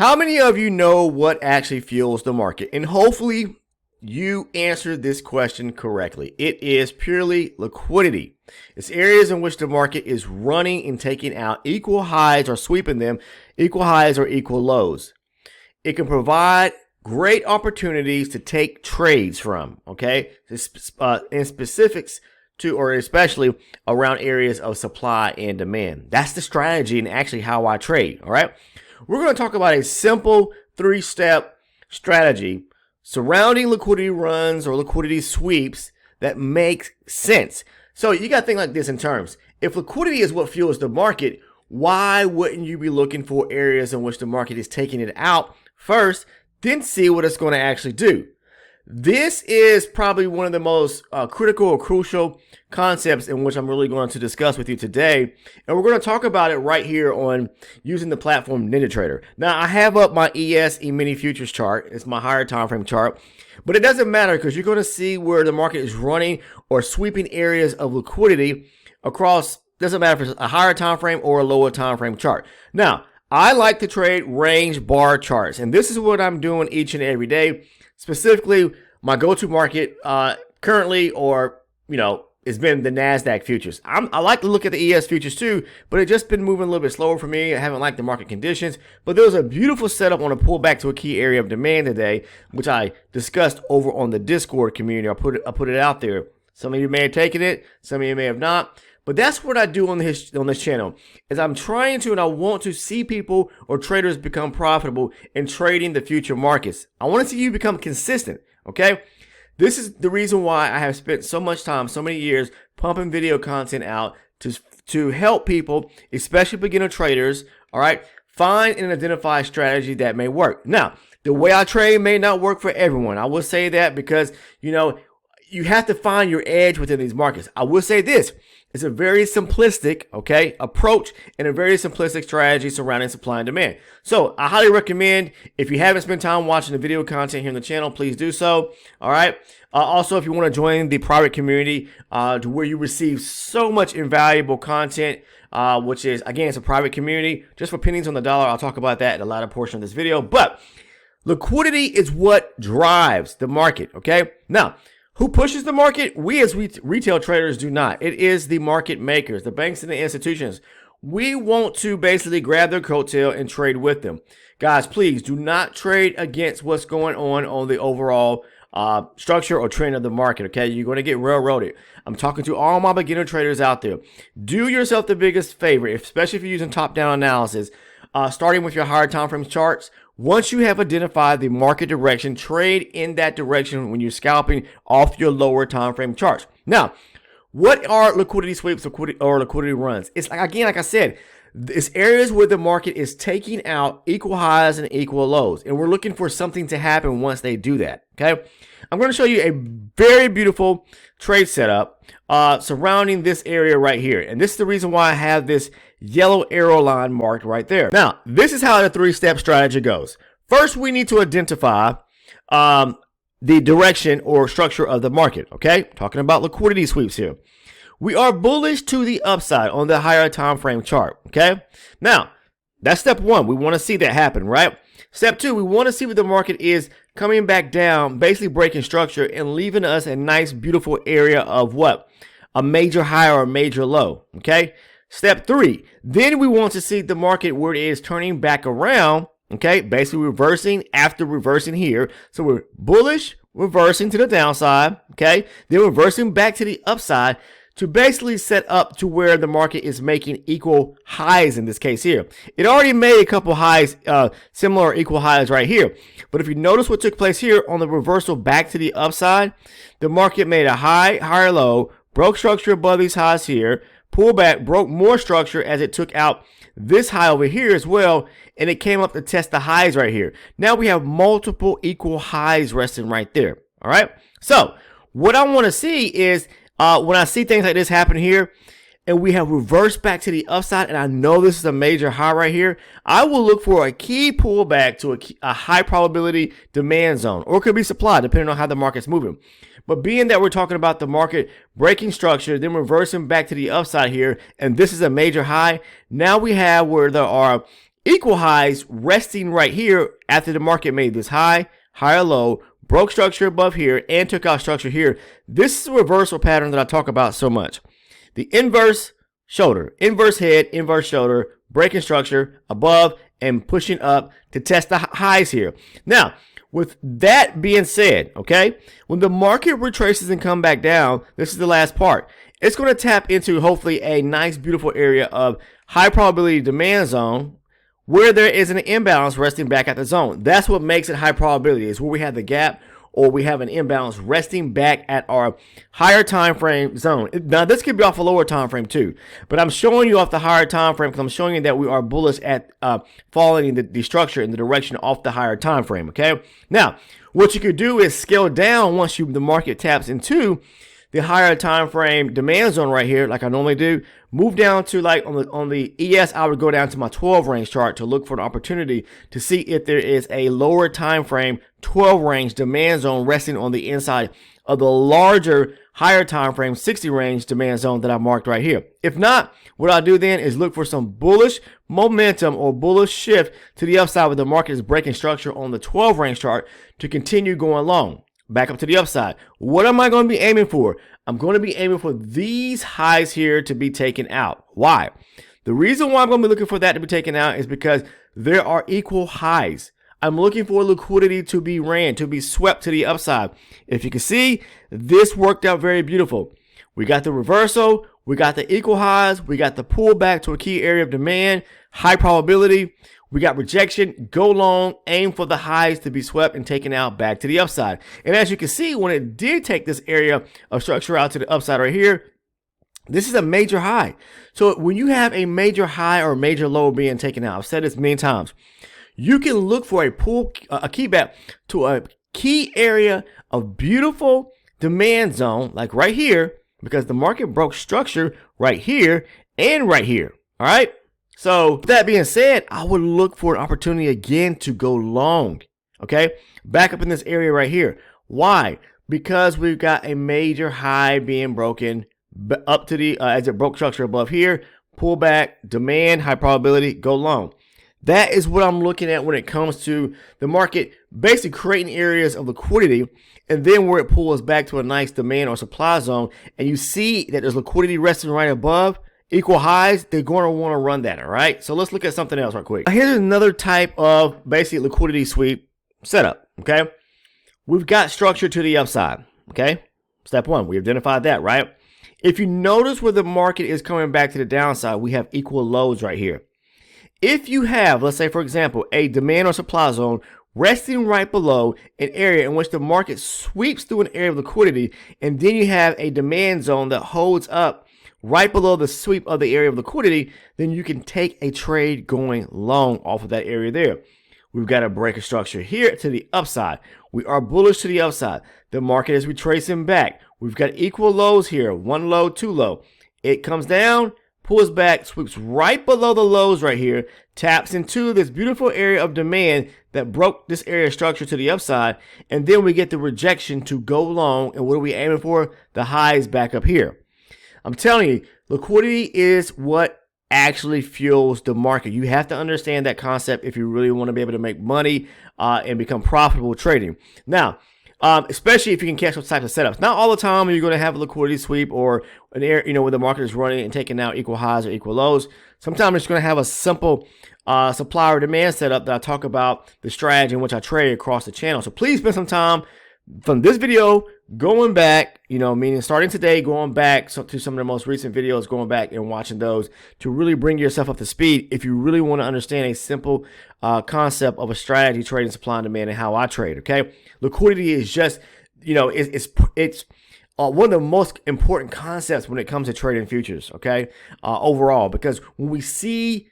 How many of you know what actually fuels the market? And hopefully you answered this question correctly. It is purely liquidity. It's areas in which the market is running and taking out equal highs or sweeping them, equal highs or equal lows. It can provide great opportunities to take trades from, okay? In specifics to, or especially around areas of supply and demand. That's the strategy and actually how I trade, all right? We're going to talk about a simple 3-step strategy surrounding liquidity runs or liquidity sweeps that makes sense. So you got to think like this in terms. If liquidity is what fuels the market, why wouldn't you be looking for areas in which the market is taking it out first, then see what it's going to actually do? This is probably one of the most critical or crucial concepts in which I'm really going to discuss with you today. And we're going to talk about it right here on using the platform NinjaTrader. Now, I have up my ES E-mini futures chart. It's my higher time frame chart. But it doesn't matter because you're going to see where the market is running or sweeping areas of liquidity across, doesn't matter if it's a higher time frame or a lower time frame chart. Now, I like to trade range bar charts. And this is what I'm doing each and every day. Specifically, my go-to market currently, or, it's been the Nasdaq futures. I like to look at the ES futures too, but it's just been moving a little bit slower for me. I haven't liked the market conditions, but there was a beautiful setup on a pullback to a key area of demand today, which I discussed over on the Discord community. I put it out there. Some of you may have taken it, some of you may have not. But that's what I do on this channel, is I'm trying to and I want to see people or traders become profitable in trading the future markets. I want to see you become consistent, okay? This is the reason why I have spent so much time, so many years pumping video content out to help people, especially beginner traders, all right, find and identify a strategy that may work. Now, the way I trade may not work for everyone. I will say that because, you have to find your edge within these markets. I will say this. It's a very simplistic, approach and a very simplistic strategy surrounding supply and demand. So I highly recommend, if you haven't spent time watching the video content here on the channel, please do so. All right. Also, if you want to join the private community to where you receive so much invaluable content, which is, again, it's a private community just for pennies on the dollar. I'll talk about that in the latter portion of this video. But liquidity is what drives the market. Okay. Now, who pushes the market? We as retail traders do not. It is the market makers, the banks and the institutions. We want to basically grab their coattail and trade with them. Guys, please do not trade against what's going on the overall structure or trend of the market, okay? You're going to get railroaded. I'm talking to all my beginner traders out there. Do yourself the biggest favor, especially if you're using top-down analysis, starting with your higher time frame charts. Once you have identified the market direction, trade in that direction when you're scalping off your lower time frame charts. Now, what are liquidity sweeps or liquidity runs? It's like I said, it's areas where the market is taking out equal highs and equal lows, and we're looking for something to happen once they do that. Okay, I'm going to show you a very beautiful trade setup surrounding this area right here, and this is the reason why I have this yellow arrow line marked right there. Now, this is how the 3-step strategy goes. First, we need to identify the direction or structure of the market. Okay, talking about liquidity sweeps here. We are bullish to the upside on the higher time frame chart. Okay, now that's step 1. We want to see that happen, right? Step 2, we want to see what the market is coming back down, basically breaking structure and leaving us a nice, beautiful area of what? A major high or a major low. Okay. Step 3, then we want to see the market where it is turning back around, okay, basically reversing after reversing here. So we're bullish, reversing to the downside, okay, then reversing back to the upside to basically set up to where the market is making equal highs in this case here. It already made a couple highs, similar or equal highs right here. But if you notice what took place here on the reversal back to the upside, the market made a high, higher low, broke structure above these highs here, pulled back, broke more structure as it took out this high over here as well, and it came up to test the highs right here. Now we have multiple equal highs resting right there. All right. So what I want to see is when I see things like this happen here, and we have reversed back to the upside, and I know this is a major high right here, I will look for a key pullback to a high probability demand zone, or it could be supply depending on how the market's moving. But being that we're talking about the market breaking structure, then reversing back to the upside here, and this is a major high, now we have where there are Equal highs resting right here after the market made this high, higher low, broke structure above here, and took out structure here. This is a reversal pattern that I talk about so much. The inverse shoulder, inverse head, inverse shoulder, breaking structure above and pushing up to test the highs here. Now, with that being said, okay, when the market retraces and come back down, this is the last part. It's going to tap into hopefully a nice, beautiful area of high probability demand zone where there is an imbalance resting back at the zone. That's what makes it high probability, is where we have the gap or we have an imbalance resting back at our higher time frame zone. Now, this could be off a lower time frame too, but I'm showing you off the higher time frame because I'm showing you that we are bullish at following the structure in the direction off the higher time frame. Okay. Now, what you could do is scale down once the market taps into the higher time frame demand zone right here, like I normally do. Move down to like on the ES, I would go down to my 12 range chart to look for an opportunity to see if there is a lower time frame 12 range demand zone resting on the inside of the larger higher time frame 60 range demand zone that I marked right here. If not, what I'll do then is look for some bullish momentum or bullish shift to the upside where the market is breaking structure on the 12 range chart to continue going long. Back up to the upside. What am I going to be aiming for? I'm going to be aiming for these highs here to be taken out. Why? The reason why I'm going to be looking for that to be taken out is because there are equal highs. I'm looking for liquidity to be ran, to be swept to the upside. If you can see, this worked out very beautiful. We got the reversal, we got the equal highs, we got the pullback to a key area of demand, high probability. We got rejection, go long, aim for the highs to be swept and taken out back to the upside. And as you can see, when it did take this area of structure out to the upside right here, this is a major high. So when you have a major high or major low being taken out, I've said this many times, you can look for a keyback to a key area of beautiful demand zone, like right here, because the market broke structure right here and right here. All right. So with that being said, I would look for an opportunity again to go long. Okay. Back up in this area right here. Why? Because we've got a major high being broken up to the, as it broke structure above here, pull back, demand, high probability, go long. That is what I'm looking at when it comes to the market basically creating areas of liquidity, and then where it pulls back to a nice demand or supply zone, and you see that there's liquidity resting right above equal highs, they're going to want to run that. All right. So let's look at something else right quick. Here's another type of basic liquidity sweep setup. Okay. We've got structure to the upside. Okay. Step one, we identified that, right? If you notice where the market is coming back to the downside, we have equal lows right here. If you have, let's say, for example, a demand or supply zone resting right below an area in which the market sweeps through an area of liquidity, and then you have a demand zone that holds up right below the sweep of the area of liquidity, then you can take a trade going long off of that area there. We've got a break of structure here to the upside. We are bullish to the upside. The market is retracing back. We've got equal lows here, one low, two low. It comes down, pulls back, sweeps right below the lows right here, taps into this beautiful area of demand that broke this area of structure to the upside, and then we get the rejection to go long. And what are we aiming for? The highs back up here. I'm telling you, liquidity is what actually fuels the market. You have to understand that concept if you really want to be able to make money and become profitable trading. Now, especially if you can catch those types of setups. Not all the time are you going to have a liquidity sweep or an area, where the market is running and taking out equal highs or equal lows. Sometimes it's going to have a simple supply or demand setup that I talk about the strategy in which I trade across the channel. So please spend some time from this video going back, meaning starting today, going back to some of the most recent videos, going back and watching those to really bring yourself up to speed if you really want to understand a simple concept of a strategy trading supply and demand and how I trade. Okay, liquidity is just, it's one of the most important concepts when it comes to trading futures. Okay, overall, because when we see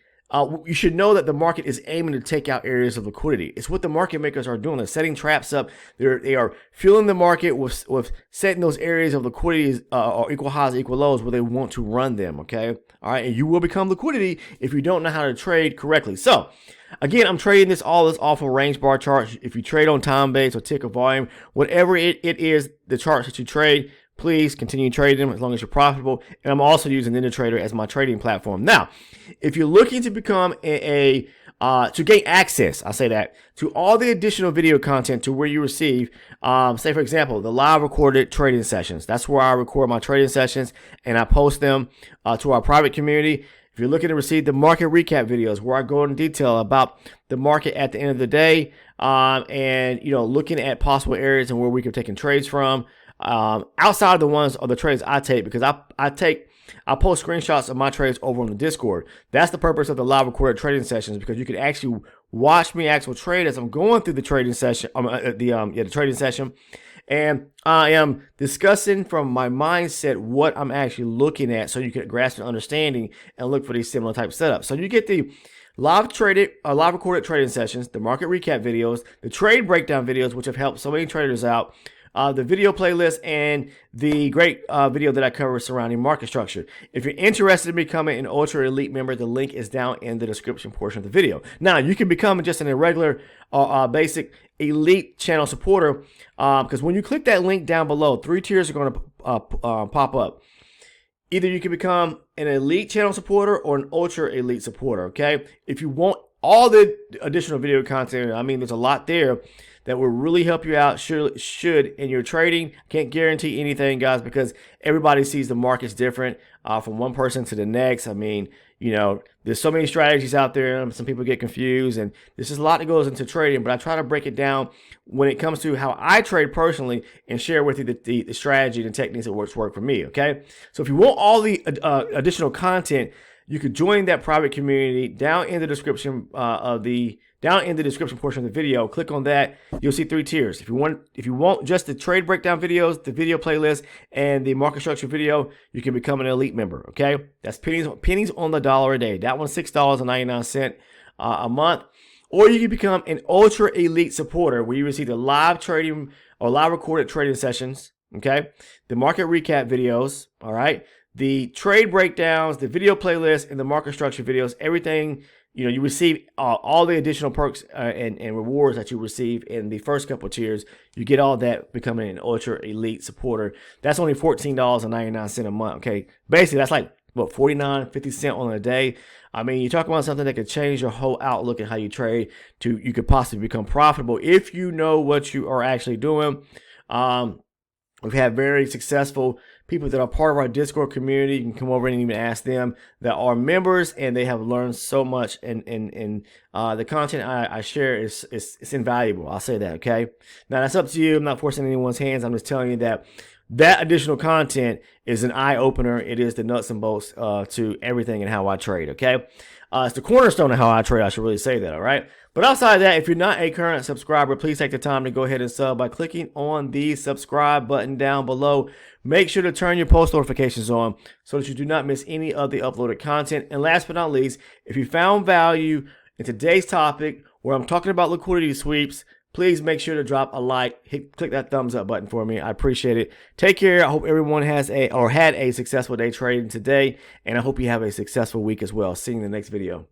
you should know that the market is aiming to take out areas of liquidity. It's what the market makers are doing. They're setting traps up. They are fueling the market with setting those areas of liquidity or equal highs, equal lows where they want to run them. Okay. All right. And you will become liquidity if you don't know how to trade correctly. So again, I'm trading this off of range bar charts. If you trade on time base or ticker volume, whatever it is, the charts that you trade, please continue trading them as long as you're profitable. And I'm also using NinjaTrader as my trading platform. Now, if you're looking to become a to gain access, I say that, to all the additional video content to where you receive, say for example, the live recorded trading sessions. That's where I record my trading sessions and I post them to our private community. If you're looking to receive the market recap videos where I go in detail about the market at the end of the day, and looking at possible areas and where we could take trades from, outside of the ones or the trades I take, because I post screenshots of my trades over on the Discord. That's the purpose of the live recorded trading sessions, because you can actually watch me actual trade as I'm going through the trading session, the trading session, and I am discussing from my mindset what I'm actually looking at, so you can grasp an understanding and look for these similar type setups. So you get the live recorded trading sessions, the market recap videos, the trade breakdown videos, which have helped so many traders out, the video playlist, and the great video that I cover surrounding market structure. If you're interested in becoming an Ultra Elite member, the link is down in the description portion of the video. Now, you can become just an irregular basic Elite channel supporter, because when you click that link down below, 3 tiers are going to pop up. Either you can become an Elite channel supporter or an Ultra Elite supporter, okay? If you want all the additional video content, I mean, there's a lot there that will really help you out should in your trading. Can't guarantee anything, guys, because everybody sees the markets different from one person to the next. I mean, there's so many strategies out there, and some people get confused, and there's just a lot that goes into trading, but I try to break it down when it comes to how I trade personally and share with you the strategy and techniques that work for me, okay? So if you want all the additional content, you could join that private community down in the description portion of the video. Click on that. You'll see 3 tiers. If you want just the trade breakdown videos, the video playlist, and the market structure video, you can become an Elite member. Okay, that's pennies on the dollar a day. That one's $6.99 a month. Or you can become an Ultra Elite supporter, where you receive the live trading or live recorded trading sessions. Okay, the market recap videos. All right, the trade breakdowns, the video playlist, and the market structure videos. Everything. You receive all the additional perks and rewards that you receive in the first couple tiers. You get all that becoming an Ultra Elite supporter. That's only $14.99 a month. Okay, basically that's like what, 49-50 cents on a day. I mean, you're talking about something that could change your whole outlook and how you trade. You could possibly become profitable if you know what you are actually doing. We've had very successful people that are part of our Discord community. You can come over and even ask them that are members, and they have learned so much. And the content I share is invaluable. I'll say that, okay? Now, that's up to you. I'm not forcing anyone's hands. I'm just telling you that additional content is an eye-opener. It is the nuts and bolts to everything and how I trade, okay? It's the cornerstone of how I trade. I should really say that, all right? But outside of that, if you're not a current subscriber, please take the time to go ahead and sub by clicking on the subscribe button down below. Make sure to turn your post notifications on so that you do not miss any of the uploaded content. And last but not least, if you found value in today's topic where I'm talking about liquidity sweeps, please make sure to drop a like, click that thumbs up button for me. I appreciate it. Take care. I hope everyone had a successful day trading today, and I hope you have a successful week as well. See you in the next video.